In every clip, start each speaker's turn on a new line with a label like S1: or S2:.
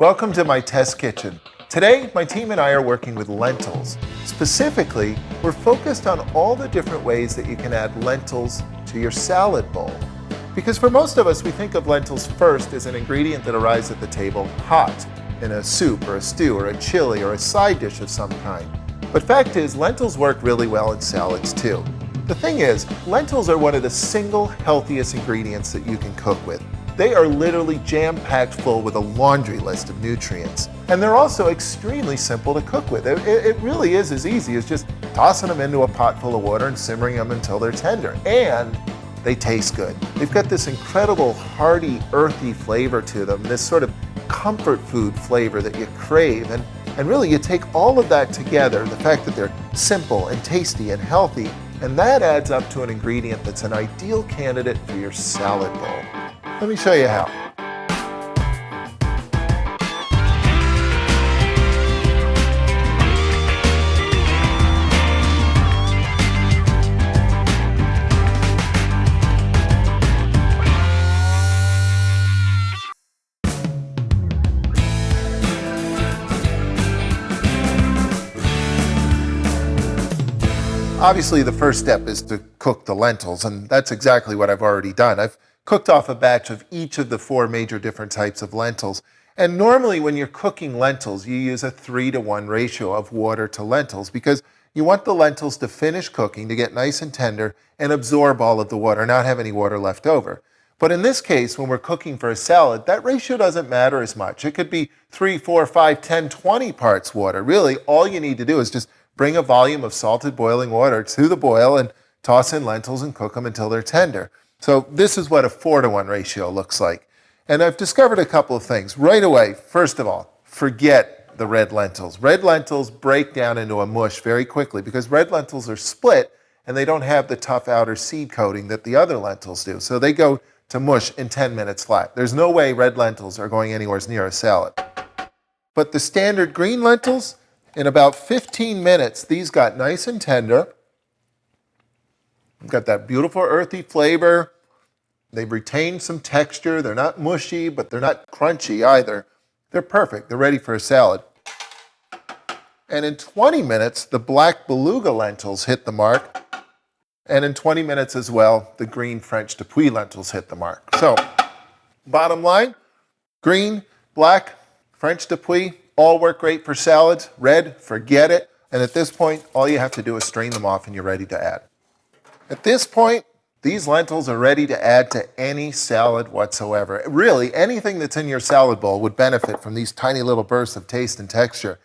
S1: Welcome to my test kitchen. Today, my team and I are working with lentils. Specifically, we're focused on all the different ways that you can add lentils to your salad bowl. Because for most of us, we think of lentils first as an ingredient that arrives at the table hot, in a soup or a stew or a chili or a side dish of some kind. But fact is, lentils work really well in salads too. The thing is, lentils are one of the single healthiest ingredients that you can cook with. They are literally jam-packed full with a laundry list of nutrients. And they're also extremely simple to cook with. It really is as easy as just tossing them into a pot full of water and simmering them until they're tender. And they taste good. They've got this incredible hearty, earthy flavor to them, this sort of comfort food flavor that you crave. And really you take all of that together, the fact that they're simple and tasty and healthy, and that adds up to an ingredient that's an ideal candidate for your salad bowl. Let me show you how. Obviously, the first step is to cook the lentils, and that's exactly what I've already done. I've cooked off a batch of each of the 4 major different types of lentils. And normally when you're cooking lentils, you use a 3-to-1 ratio of water to lentils because you want the lentils to finish cooking, to get nice and tender, and absorb all of the water, not have any water left over. But in this case, when we're cooking for a salad, that ratio doesn't matter as much. It could be 3, 4, 5, 10, 20 parts water. Really, all you need to do is just bring a volume of salted boiling water to the boil and toss in lentils and cook them until they're tender. So this is what a 4-to-1 ratio looks like. And I've discovered a couple of things. Right away, first of all, forget the red lentils. Red lentils break down into a mush very quickly because red lentils are split and they don't have the tough outer seed coating that the other lentils do. So they go to mush in 10 minutes flat. There's no way red lentils are going anywhere near a salad. But the standard green lentils, in about 15 minutes, these got nice and tender. Got that beautiful earthy flavor. They've retained some texture. They're not mushy, but they're not crunchy either. They're perfect. They're ready for a salad. And in 20 minutes, the black Beluga lentils hit the mark. And in 20 minutes as well, the green French Du Puy lentils hit the mark. So, bottom line, green, black, French Du Puy, all work great for salads. Red, forget it. And at this point, all you have to do is strain them off and you're ready to add. At this point, these lentils are ready to add to any salad whatsoever. Really, anything that's in your salad bowl would benefit from these tiny little bursts of taste and texture.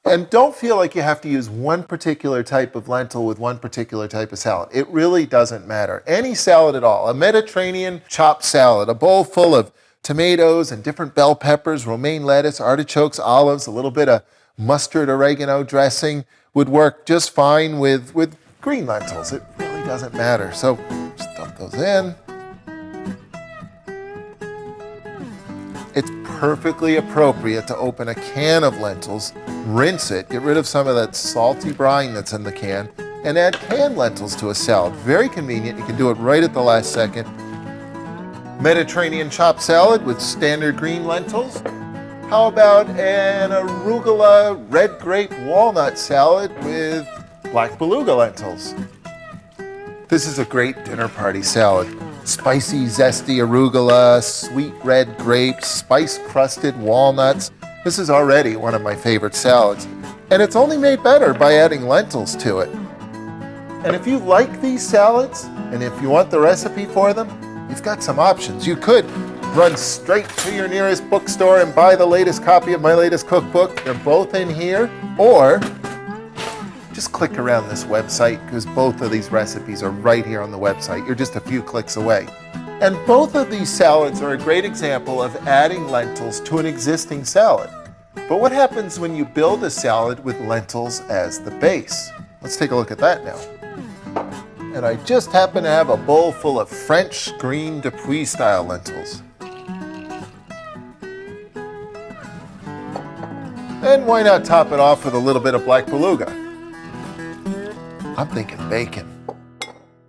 S1: And don't feel like you have to use one particular type of lentil with one particular type of salad. It really doesn't matter. Any salad at all, a Mediterranean chopped salad, a bowl full of tomatoes and different bell peppers, romaine lettuce, artichokes, olives, a little bit of mustard oregano dressing would work just fine with green lentils. It really doesn't matter. So stuff those in. It's perfectly appropriate to open a can of lentils, rinse it, get rid of some of that salty brine that's in the can, and add canned lentils to a salad. Very convenient. You can do it right at the last second. Mediterranean chopped salad with standard green lentils. How about an arugula red grape walnut salad with black Beluga lentils? This is a great dinner party salad. Spicy, zesty arugula, sweet red grapes, spice-crusted walnuts. This is already one of my favorite salads. And it's only made better by adding lentils to it. And if you like these salads, and if you want the recipe for them, you've got some options. You could run straight to your nearest bookstore and buy the latest copy of my latest cookbook. They're both in here. Or just click around this website because both of these recipes are right here on the website. You're just a few clicks away. And both of these salads are a great example of adding lentils to an existing salad. But what happens when you build a salad with lentils as the base? Let's take a look at that now. And I just happen to have a bowl full of French green Du Puy style lentils. And why not top it off with a little bit of black Beluga? I'm thinking bacon.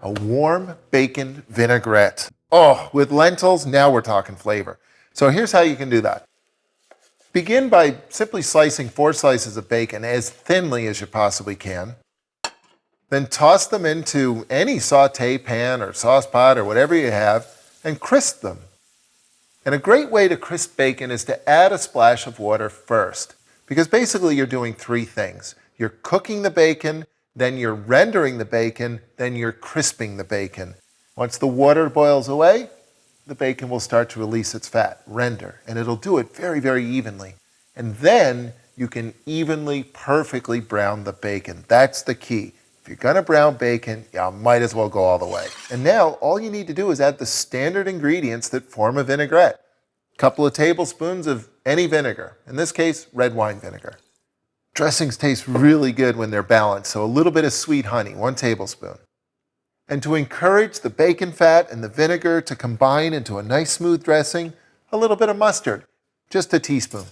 S1: A warm bacon vinaigrette. Oh, with lentils, now we're talking flavor. So here's how you can do that. Begin by simply slicing 4 slices of bacon as thinly as you possibly can. Then toss them into any saute pan or sauce pot or whatever you have and crisp them. And a great way to crisp bacon is to add a splash of water first, because basically you're doing 3 things. You're cooking the bacon, then you're rendering the bacon, then you're crisping the bacon. Once the water boils away, the bacon will start to release its fat, render, and it'll do it very, very evenly. And then you can evenly, perfectly brown the bacon. That's the key. If you're going to brown bacon, you might as well go all the way. And now all you need to do is add the standard ingredients that form a vinaigrette. A couple of tablespoons of any vinegar, in this case, red wine vinegar. Dressings taste really good when they're balanced, so a little bit of sweet honey, 1 tablespoon. And to encourage the bacon fat and the vinegar to combine into a nice smooth dressing, a little bit of mustard, just a teaspoon.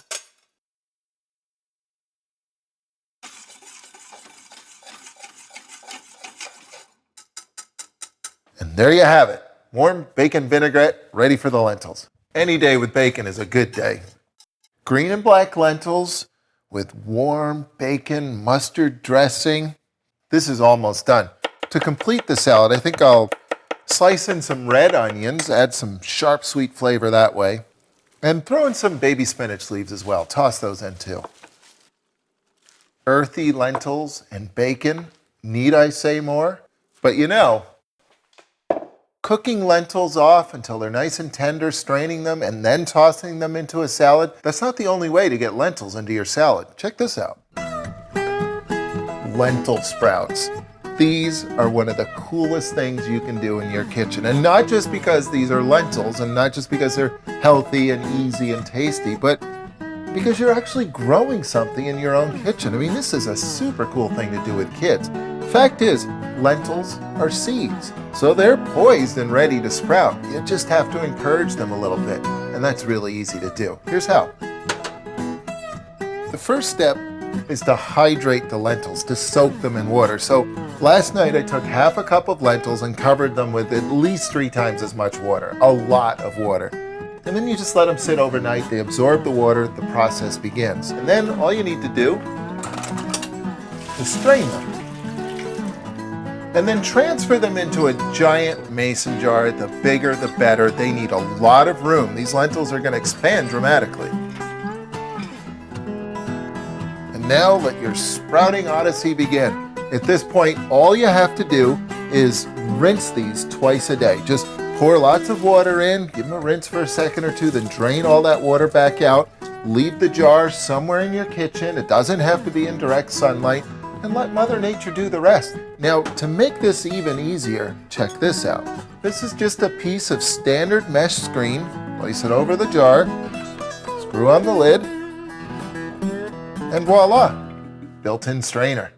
S1: And there you have it, warm bacon vinaigrette ready for the lentils. Any day with bacon is a good day. Green and black lentils with warm bacon mustard dressing. This is almost done. To complete the salad, I think I'll slice in some red onions, add some sharp sweet flavor that way, and throw in some baby spinach leaves as well. Toss those in too. Earthy lentils and bacon, need I say more? But you know, cooking lentils off until they're nice and tender, straining them, and then tossing them into a salad, that's not the only way to get lentils into your salad. Check this out. Lentil sprouts. These are one of the coolest things you can do in your kitchen. And not just because these are lentils and not just because they're healthy and easy and tasty, but because you're actually growing something in your own kitchen. I mean, this is a super cool thing to do with kids. Fact is, lentils are seeds, so they're poised and ready to sprout. You just have to encourage them a little bit, and that's really easy to do. Here's how. The first step is to hydrate the lentils, to soak them in water. So last night I took half a cup of lentils and covered them with at least 3 times as much water, a lot of water. And then you just let them sit overnight, they absorb the water, the process begins. And then all you need to do is strain them. And then transfer them into a giant mason jar. The bigger, the better. They need a lot of room. These lentils are going to expand dramatically. And now let your sprouting odyssey begin. At this point, all you have to do is rinse these twice a day. Just pour lots of water in, give them a rinse for a second or 2, then drain all that water back out. Leave the jar somewhere in your kitchen. It doesn't have to be in direct sunlight. And let Mother Nature do the rest. Now, to make this even easier, check this out. This is just a piece of standard mesh screen. Place it over the jar, screw on the lid, and voila, built-in strainer.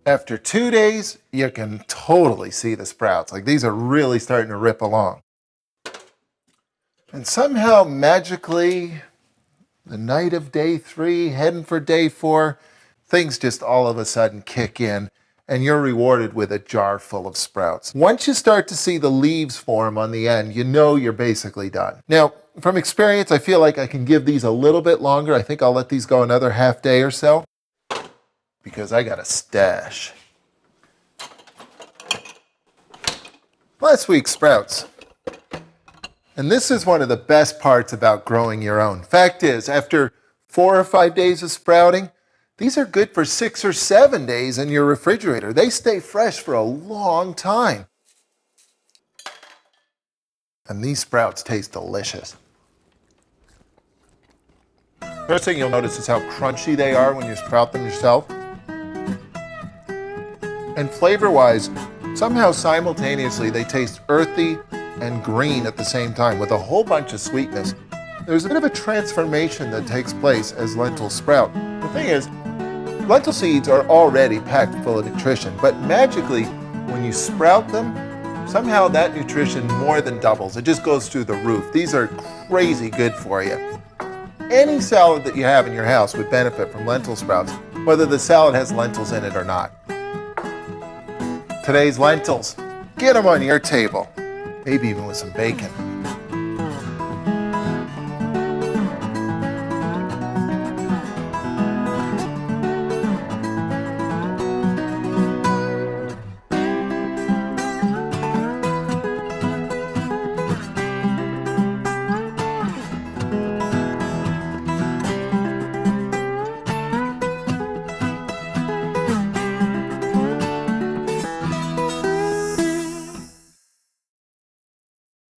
S1: After 2 days, you can totally see the sprouts. Like, these are really starting to rip along. And somehow, magically, the night of day 3, heading for day 4, things just all of a sudden kick in, and you're rewarded with a jar full of sprouts. Once you start to see the leaves form on the end, you know you're basically done. Now, from experience, I feel like I can give these a little bit longer. I think I'll let these go another half day or so, because I got a stash. Last week's sprouts. And this is one of the best parts about growing your own. Fact is, after 4 or 5 days of sprouting, these are good for 6 or 7 days in your refrigerator. They stay fresh for a long time. And these sprouts taste delicious. First thing you'll notice is how crunchy they are when you sprout them yourself. And flavor-wise, somehow simultaneously they taste earthy and green at the same time with a whole bunch of sweetness. There's a bit of a transformation that takes place as lentils sprout. The thing is, lentil seeds are already packed full of nutrition, but magically, when you sprout them, somehow that nutrition more than doubles. It just goes through the roof. These are crazy good for you. Any salad that you have in your house would benefit from lentil sprouts, whether the salad has lentils in it or not. Today's lentils, get them on your table, maybe even with some bacon.